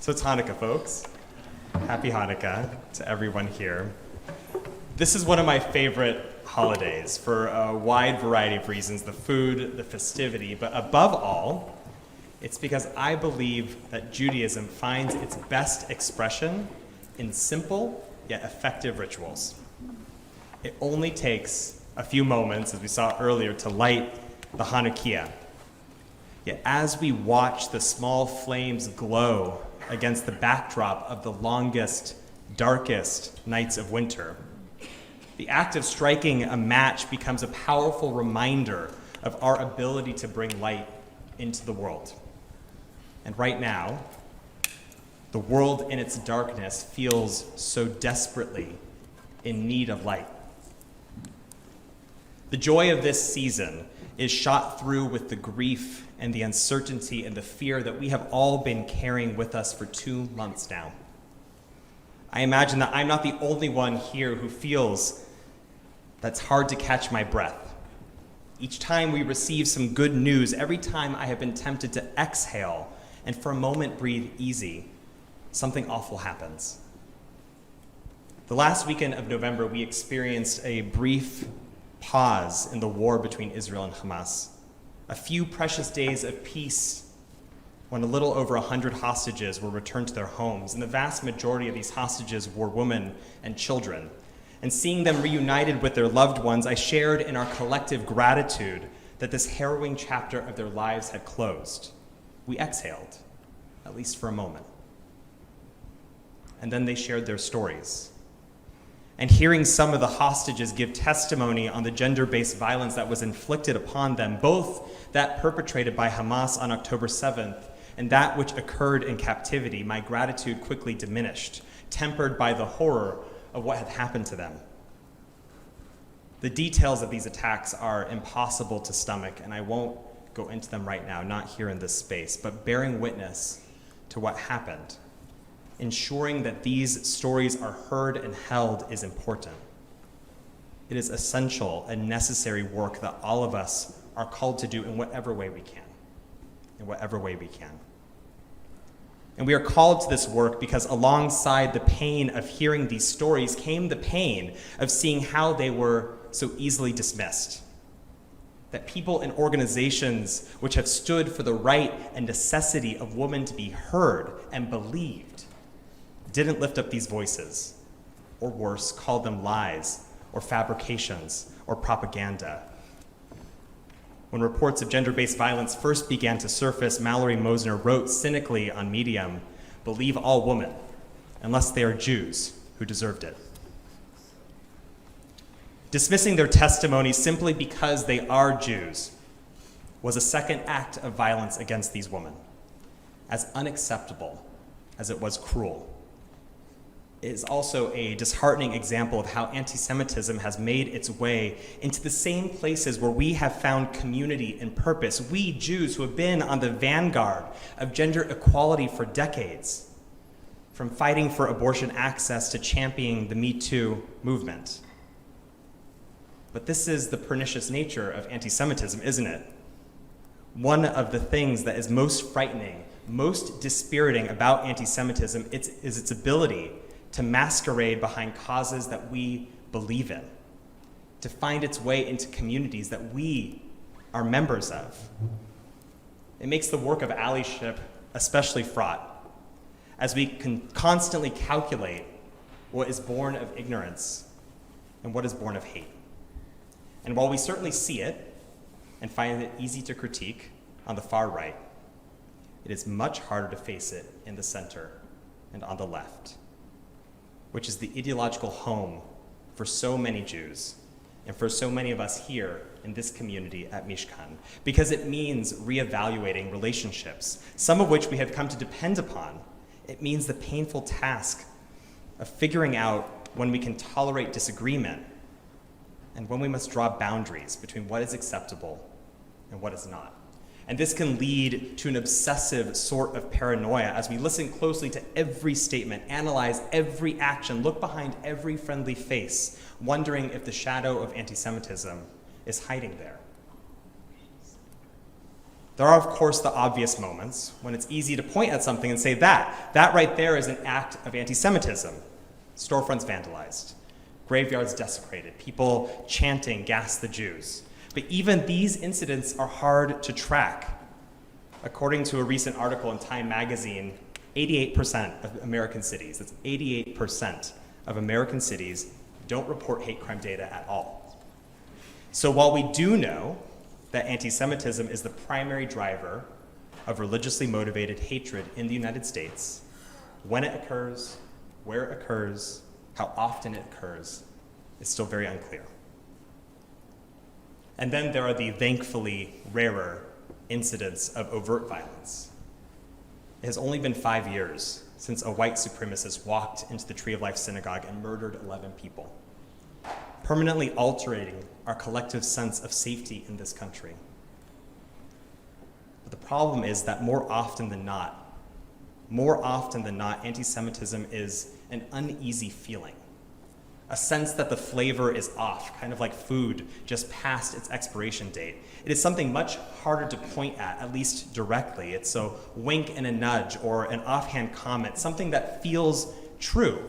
So it's Hanukkah, folks. Happy Hanukkah to everyone here. This is one of my favorite holidays for a wide variety of reasons, the food, the festivity, but above all, it's because I believe that Judaism finds its best expression in simple yet effective rituals. It only takes a few moments, as we saw earlier, to light the Hanukkah. Yet as we watch the small flames glow against the backdrop of the longest, darkest nights of winter, the act of striking a match becomes a powerful reminder of our ability to bring light into the world. And right now, the world in its darkness feels so desperately in need of light. The joy of this season is shot through with the grief and the uncertainty and the fear that we have all been carrying with us for 2 months now. I imagine that I'm not the only one here who feels that's hard to catch my breath. Each time we receive some good news, every time I have been tempted to exhale and for a moment breathe easy, something awful happens. The last weekend of November, we experienced a brief pause in the war between Israel and Hamas. A few precious days of peace when a little over 100 hostages were returned to their homes, and the vast majority of these hostages were women and children. And seeing them reunited with their loved ones, I shared in our collective gratitude that this harrowing chapter of their lives had closed. We exhaled, at least for a moment. And then they shared their stories. And hearing some of the hostages give testimony on the gender-based violence that was inflicted upon them, both that perpetrated by Hamas on October 7th and that which occurred in captivity, my gratitude quickly diminished, tempered by the horror of what had happened to them. The details of these attacks are impossible to stomach, and I won't go into them right now, not here in this space, but bearing witness to what happened. Ensuring that these stories are heard and held is important. It is essential and necessary work that all of us are called to do in whatever way we can. In whatever way we can. And we are called to this work because alongside the pain of hearing these stories came the pain of seeing how they were so easily dismissed. That people and organizations which have stood for the right and necessity of women to be heard and believed didn't lift up these voices, or worse, called them lies, or fabrications, or propaganda. When reports of gender-based violence first began to surface, Mallory Mosner wrote cynically on Medium, "Believe all women, unless they are Jews who deserved it." Dismissing their testimony simply because they are Jews was a second act of violence against these women, as unacceptable as it was cruel. It is also a disheartening example of how anti-Semitism has made its way into the same places where we have found community and purpose. We Jews who have been on the vanguard of gender equality for decades, from fighting for abortion access to championing the Me Too movement. But this is the pernicious nature of anti-Semitism, isn't it? One of the things that is most frightening, most dispiriting about anti-Semitism is its ability to masquerade behind causes that we believe in, to find its way into communities that we are members of. It makes the work of allyship especially fraught, as we can constantly calculate what is born of ignorance and what is born of hate. And while we certainly see it and find it easy to critique on the far right, it is much harder to face it in the center and on the left, which is the ideological home for so many Jews and for so many of us here in this community at Mishkan, because it means reevaluating relationships, some of which we have come to depend upon. It means the painful task of figuring out when we can tolerate disagreement and when we must draw boundaries between what is acceptable and what is not. And this can lead to an obsessive sort of paranoia as we listen closely to every statement, analyze every action, look behind every friendly face, wondering if the shadow of anti-Semitism is hiding there. There are, of course, the obvious moments when it's easy to point at something and say that right there is an act of anti-Semitism. Storefronts vandalized, graveyards desecrated, people chanting, "Gas the Jews." But even these incidents are hard to track. According to a recent article in Time magazine, 88% of American cities, that's 88% of American cities, don't report hate crime data at all. So while we do know that anti-Semitism is the primary driver of religiously motivated hatred in the United States, when it occurs, where it occurs, how often it occurs, is still very unclear. And then there are the thankfully rarer incidents of overt violence. It has only been 5 years since a white supremacist walked into the Tree of Life synagogue and murdered 11 people, permanently altering our collective sense of safety in this country. But the problem is that more often than not, anti-Semitism is an uneasy feeling, a sense that the flavor is off, kind of like food just past its expiration date. It is something much harder to point at least directly. It's a wink and a nudge or an offhand comment, something that feels true,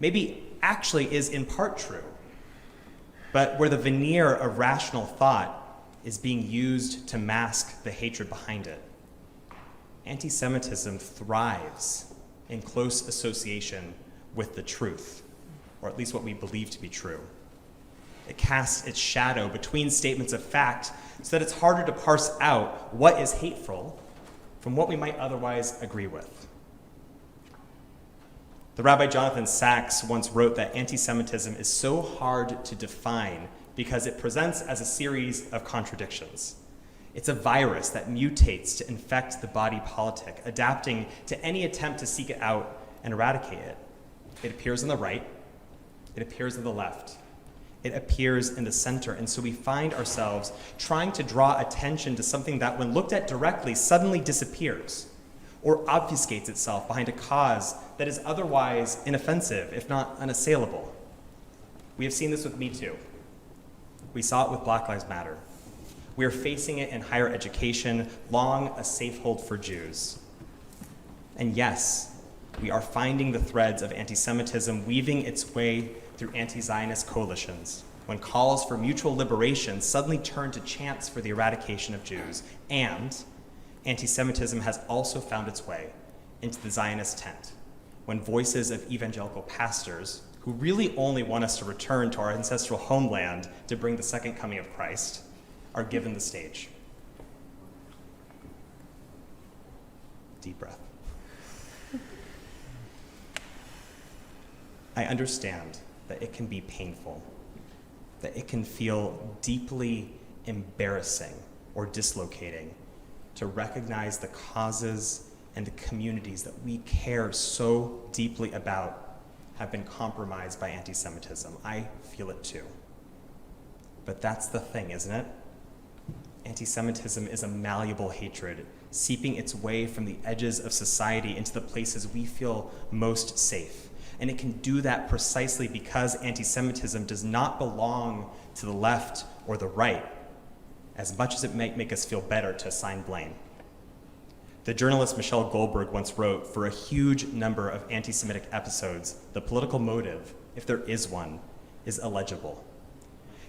maybe actually is in part true, but where the veneer of rational thought is being used to mask the hatred behind it. Anti-Semitism thrives in close association with the truth, or at least what we believe to be true. It casts its shadow between statements of fact so that it's harder to parse out what is hateful from what we might otherwise agree with. The Rabbi Jonathan Sacks once wrote that anti-Semitism is so hard to define because it presents as a series of contradictions. It's a virus that mutates to infect the body politic, adapting to any attempt to seek it out and eradicate it. It appears on the right, it appears on the left, it appears in the center, and so we find ourselves trying to draw attention to something that, when looked at directly, suddenly disappears or obfuscates itself behind a cause that is otherwise inoffensive, if not unassailable. We have seen this with Me Too. We saw it with Black Lives Matter. We are facing it in higher education, long a safehold for Jews. And yes, we are finding the threads of anti-Semitism weaving its way through anti-Zionist coalitions, when calls for mutual liberation suddenly turn to chants for the eradication of Jews. And anti-Semitism has also found its way into the Zionist tent, when voices of evangelical pastors, who really only want us to return to our ancestral homeland to bring the second coming of Christ, are given the stage. Deep breath. I understand that it can be painful, that it can feel deeply embarrassing or dislocating to recognize the causes and the communities that we care so deeply about have been compromised by anti-Semitism. I feel it too. But that's the thing, isn't it? Anti-Semitism is a malleable hatred, seeping its way from the edges of society into the places we feel most safe. And it can do that precisely because anti-Semitism does not belong to the left or the right, as much as it might make us feel better to assign blame. The journalist Michelle Goldberg once wrote, "For a huge number of anti-Semitic episodes, the political motive, if there is one, is illegible."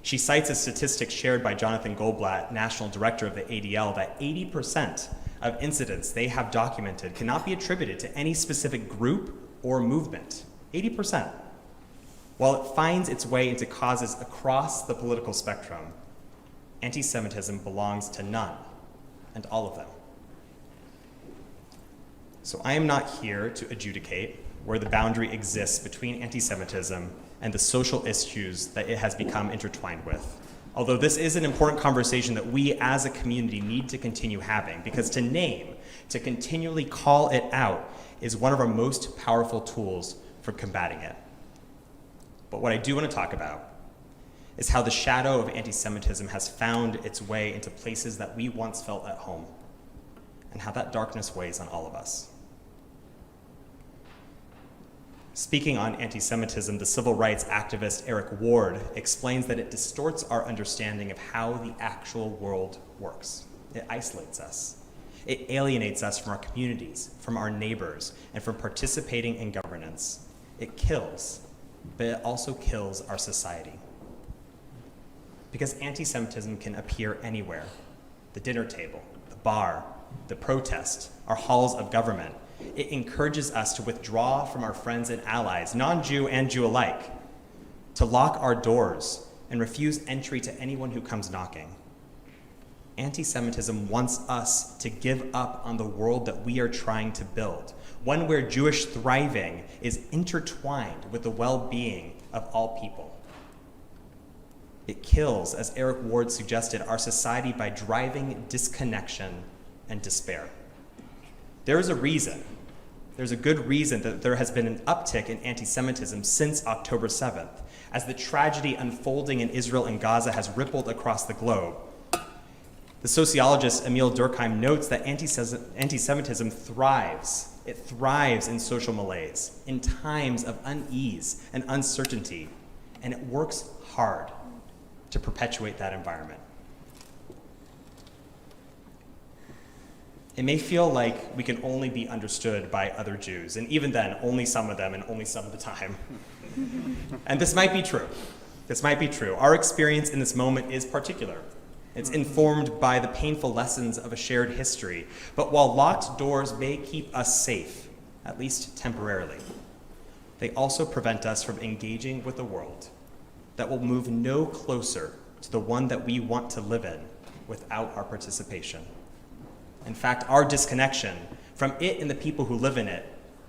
She cites a statistic shared by Jonathan Goldblatt, national director of the ADL, that 80% of incidents they have documented cannot be attributed to any specific group or movement. 80%. While it finds its way into causes across the political spectrum, anti-Semitism belongs to none and all of them. So I am not here to adjudicate where the boundary exists between anti-Semitism and the social issues that it has become intertwined with. Although this is an important conversation that we as a community need to continue having, because to name, to continually call it out, is one of our most powerful tools for combating it. But what I do want to talk about is how the shadow of anti-Semitism has found its way into places that we once felt at home, and how that darkness weighs on all of us. Speaking on anti-Semitism, the civil rights activist Eric Ward explains that it distorts our understanding of how the actual world works. It isolates us. It alienates us from our communities, from our neighbors, and from participating in governance. It kills, but it also kills our society. Because anti-Semitism can appear anywhere: the dinner table, the bar, the protest, our halls of government. It encourages us to withdraw from our friends and allies, non-Jew and Jew alike, to lock our doors and refuse entry to anyone who comes knocking. Anti-Semitism wants us to give up on the world that we are trying to build, one where Jewish thriving is intertwined with the well-being of all people. It kills, as Eric Ward suggested, our society by driving disconnection and despair. There is a reason, there's a good reason that there has been an uptick in anti-Semitism since October 7th, as the tragedy unfolding in Israel and Gaza has rippled across the globe. The sociologist Emil Durkheim notes that anti-Semitism thrives. It thrives in social malaise, in times of unease and uncertainty, and it works hard to perpetuate that environment. It may feel like we can only be understood by other Jews, and even then, only some of them and only some of the time. And this might be true. This might be true. Our experience in this moment is particular. It's informed by the painful lessons of a shared history. But while locked doors may keep us safe, at least temporarily, they also prevent us from engaging with a world that will move no closer to the one that we want to live in without our participation. In fact, our disconnection from it and the people who live in it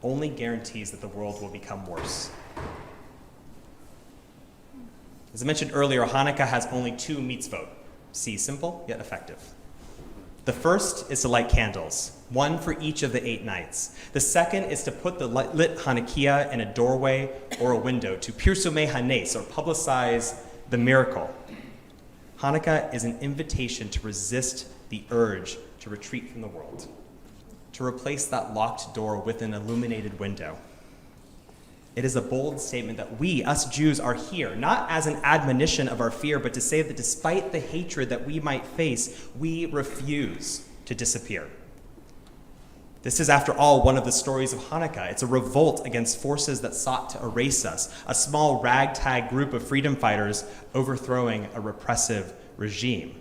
only guarantees that the world will become worse. As I mentioned earlier, Hanukkah has only two mitzvot. See, simple yet effective. The first is to light candles, one for each of the 8 nights. The second is to put the lit Hanukkah in a doorway or a window to pirsumei hanes, or publicize the miracle. Hanukkah is an invitation to resist the urge to retreat from the world, to replace that locked door with an illuminated window. It is a bold statement that we, us Jews, are here, not as an admonition of our fear, but to say that despite the hatred that we might face, we refuse to disappear. This is, after all, one of the stories of Hanukkah. It's a revolt against forces that sought to erase us, a small ragtag group of freedom fighters overthrowing a repressive regime.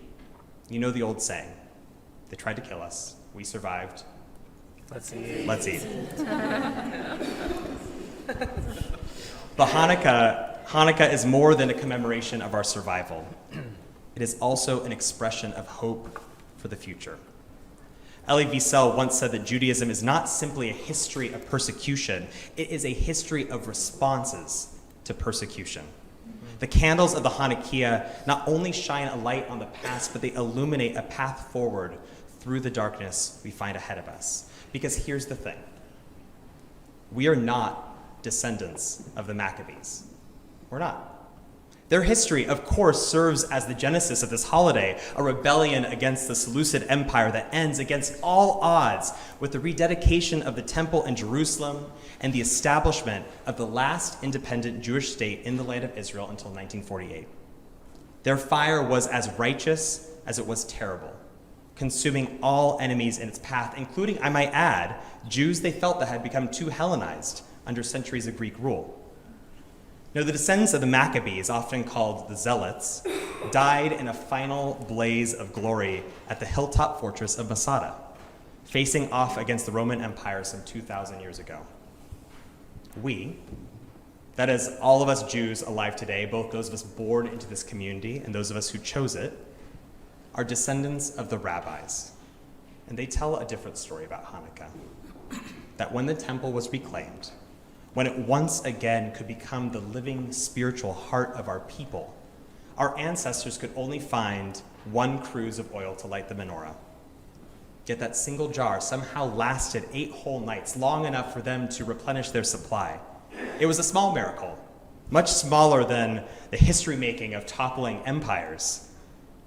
You know the old saying, they tried to kill us, we survived. Let's eat. But Hanukkah is more than a commemoration of our survival. It is also an expression of hope for the future. Elie Wiesel once said that Judaism is not simply a history of persecution, it is a history of responses to persecution. The candles of the Hanukkah not only shine a light on the past, but they illuminate a path forward through the darkness we find ahead of us. Because here's the thing. We are not descendants of the Maccabees. We're not. Their history, of course, serves as the genesis of this holiday, a rebellion against the Seleucid Empire that ends against all odds with the rededication of the temple in Jerusalem and the establishment of the last independent Jewish state in the land of Israel until 1948. Their fire was as righteous as it was terrible, consuming all enemies in its path, including, I might add, Jews they felt that had become too Hellenized under centuries of Greek rule. Now, the descendants of the Maccabees, often called the Zealots, died in a final blaze of glory at the hilltop fortress of Masada, facing off against the Roman Empire some 2,000 years ago. We, that is, all of us Jews alive today, both those of us born into this community and those of us who chose it, are descendants of the rabbis. And they tell a different story about Hanukkah, that when the temple was reclaimed, when it once again could become the living spiritual heart of our people, our ancestors could only find one cruse of oil to light the menorah. Yet that single jar somehow lasted 8 whole nights, long enough for them to replenish their supply. It was a small miracle, much smaller than the history-making of toppling empires,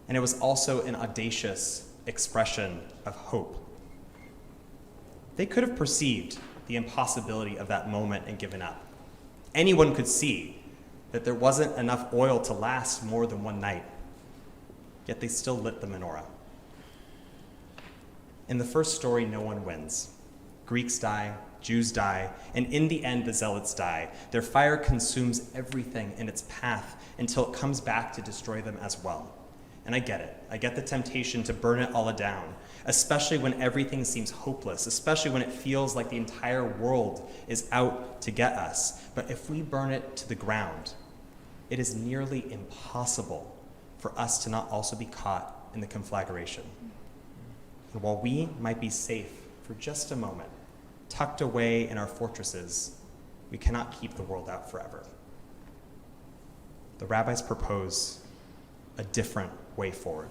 and it was also an audacious expression of hope. They could have perceived the impossibility of that moment and given up. Anyone could see that there wasn't enough oil to last more than one night, yet they still lit the menorah. In the first story, no one wins. Greeks die, Jews die, and in the end, the zealots die. Their fire consumes everything in its path until it comes back to destroy them as well. And I get it. I get the temptation to burn it all down, especially when everything seems hopeless, especially when it feels like the entire world is out to get us. But if we burn it to the ground, it is nearly impossible for us to not also be caught in the conflagration. And while we might be safe for just a moment, tucked away in our fortresses, we cannot keep the world out forever. The rabbis propose a different way forward,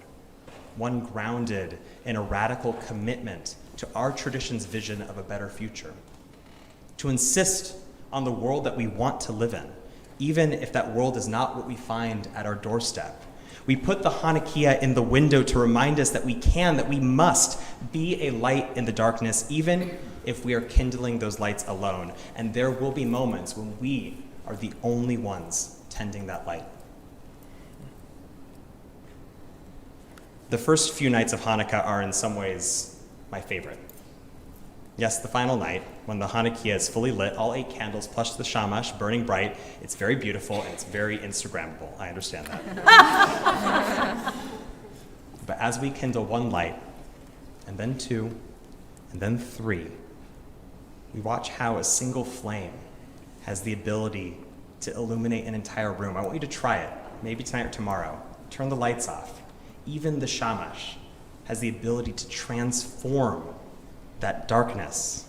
one grounded in a radical commitment to our tradition's vision of a better future, to insist on the world that we want to live in, even if that world is not what we find at our doorstep. We put the Hanukkah in the window to remind us that we can, that we must be a light in the darkness, even if we are kindling those lights alone. And there will be moments when we are the only ones tending that light. The first few nights of Hanukkah are in some ways my favorite. Yes, the final night, when the Hanukkah is fully lit, all 8 candles plus the shamash burning bright. It's very beautiful and it's very Instagrammable. I understand that. But as we kindle 1 light, and then 2, and then 3, we watch how a single flame has the ability to illuminate an entire room. I want you to try it, maybe tonight or tomorrow. Turn the lights off. Even the shamash has the ability to transform that darkness.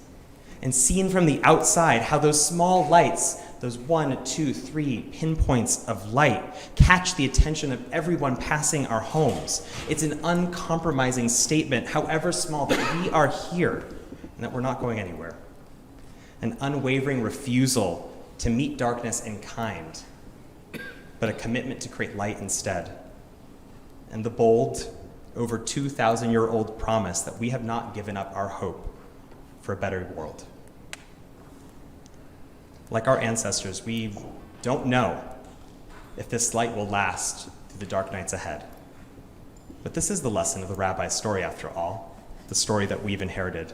And seen from the outside, how those small lights, those 1, 2, 3 pinpoints of light, catch the attention of everyone passing our homes. It's an uncompromising statement, however small, that we are here and that we're not going anywhere. An unwavering refusal to meet darkness in kind, but a commitment to create light instead. And the bold, over 2,000-year-old promise that we have not given up our hope for a better world. Like our ancestors, we don't know if this light will last through the dark nights ahead. But this is the lesson of the rabbi's story, after all, the story that we've inherited.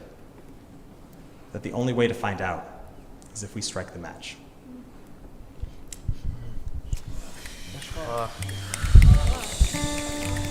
That the only way to find out is if we strike the match.